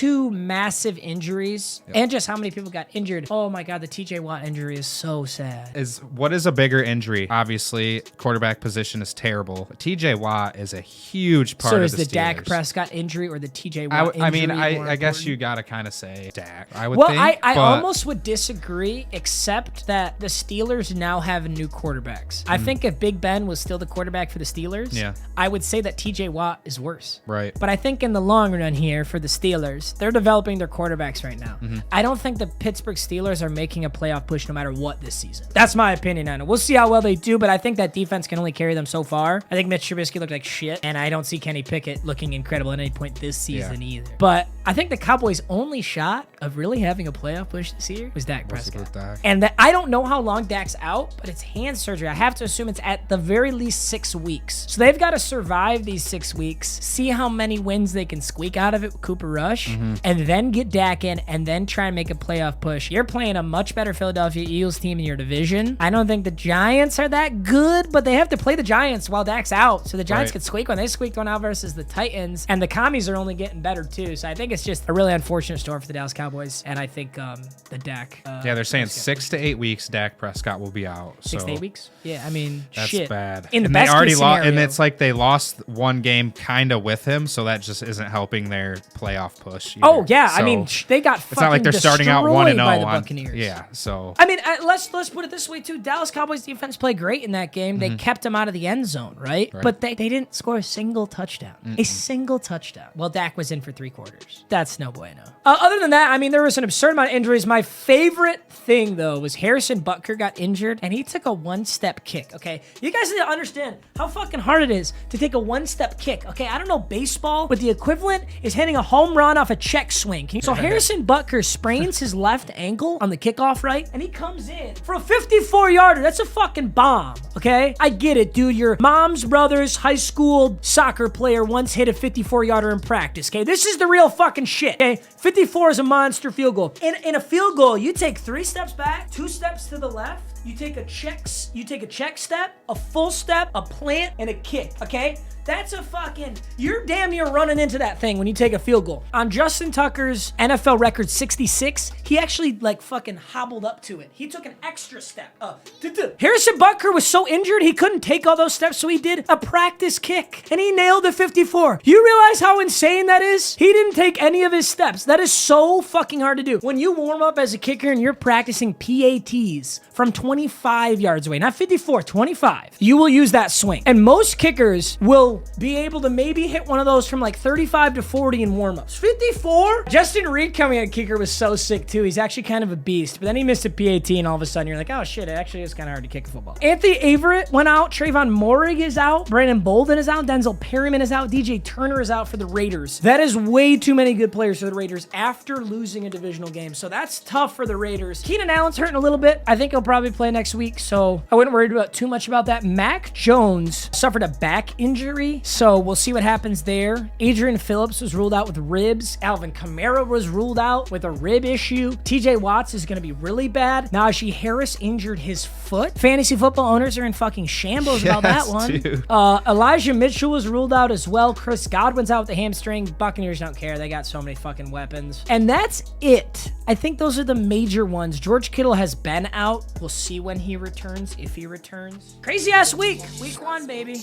two massive injuries and just how many people got injured. Oh my God, the TJ Watt injury is so sad. What is a bigger injury? Obviously, quarterback position is terrible. But TJ Watt is a huge part of the Steelers. So is the Dak Prescott injury or the TJ Watt injury? I mean, I guess you got to kind of say Dak, I would think. Well, I almost would disagree, except that the Steelers now have new quarterbacks. I think if Big Ben was still the quarterback for the Steelers, I would say that TJ Watt is worse. Right. But I think in the long run here for the Steelers, they're developing their quarterbacks right now. I don't think the Pittsburgh Steelers are making a playoff push no matter what this season. That's my opinion on it. We'll see how well they do, but I think that defense can only carry them so far. I think Mitch Trubisky looked like shit, and I don't see Kenny Pickett looking incredible at any point this season either. But I think the Cowboys' only shot of really having a playoff push this year was Dak Prescott. And I don't know how long Dak's out, but it's hand surgery. I have to assume it's at the very least 6 weeks. So they've got to survive these 6 weeks, see how many wins they can squeak out of it with Cooper Rush, and then get Dak in and then try and make a playoff push. You're playing a much better Philadelphia Eagles team in your division. I don't think the Giants are that good, but they have to play the Giants while Dak's out. So the Giants could squeak one. They squeaked one out versus the Titans, and the Commies are only getting better too. So I think it's just a really unfortunate story for the Dallas Cowboys, and I think the Dak. They're saying 6 to 8 weeks Dak Prescott will be out. 6 to 8 weeks? Yeah, I mean, that's shit. bad. In the best case scenario, and it's like they lost one game kind of with him, so that just isn't helping their playoff push either. Oh yeah, so I mean, they got fucking it's not like they're starting out 1-0 by the on Buccaneers. Yeah, so I mean, let's put it this way too. Dallas Cowboys defense played great in that game. They kept him out of the end zone, right? But they didn't score a single touchdown. A single touchdown. Well, Dak was in for 3 quarters. That's no bueno. Other than that, I mean, there was an absurd amount of injuries. My favorite thing though was Harrison Butker got injured and he took a 1-step kick. Okay, you guys need to understand how fucking hard it is to take a 1-step kick. Okay, I don't know baseball, but the equivalent is hitting a home run off a check swing. So Harrison Butker sprains his left ankle on the kickoff, right? And he comes in for a 54-yarder. That's a fucking bomb, okay? I get it, dude. Your mom's brother's high school soccer player once hit a 54-yarder in practice, okay? This is the real fucking shit, okay? 54 is a monster field goal. In a field goal, you take 3 steps back, 2 steps to the left, you take a check step, a full step, a plant, and a kick, okay? That's a fucking, you're damn near running into that thing when you take a field goal. On Justin Tucker's NFL record 66, he actually like fucking hobbled up to it. He took an extra step. Harrison Butker was so injured he couldn't take all those steps, so he did a practice kick and he nailed the 54. You realize how insane that is? He didn't take any of his steps. That is so fucking hard to do. When you warm up as a kicker and you're practicing PATs from 25 yards away, not 54, 25, you will use that swing. And most kickers will be able to maybe hit one of those from like 35 to 40 in warm-ups. 54? Justin Reed coming at kicker was so sick too. He's actually kind of a beast, but then he missed a PAT and all of a sudden you're like, oh shit, it actually is kind of hard to kick a football. Anthony Averett went out. Trayvon Moehrig is out. Brandon Bolden is out. Denzel Perryman is out. DJ Turner is out for the Raiders. That is way too many good players for the Raiders after losing a divisional game. So that's tough for the Raiders. Keenan Allen's hurting a little bit. I think he'll probably play next week, so I wouldn't worry about too much about that. Mac Jones suffered a back injury, so we'll see what happens there. Adrian Phillips was ruled out with ribs. Alvin Kamara was ruled out with a rib issue. TJ Watts is going to be really bad. Najee Harris injured his foot. Fantasy football owners are in fucking shambles about that one. Elijah Mitchell was ruled out as well. Chris Godwin's out with the hamstring. Buccaneers don't care. They got so many fucking weapons. And that's it. I think those are the major ones. George Kittle has been out. We'll see when he returns, if he returns. Crazy ass week. Week 1, baby.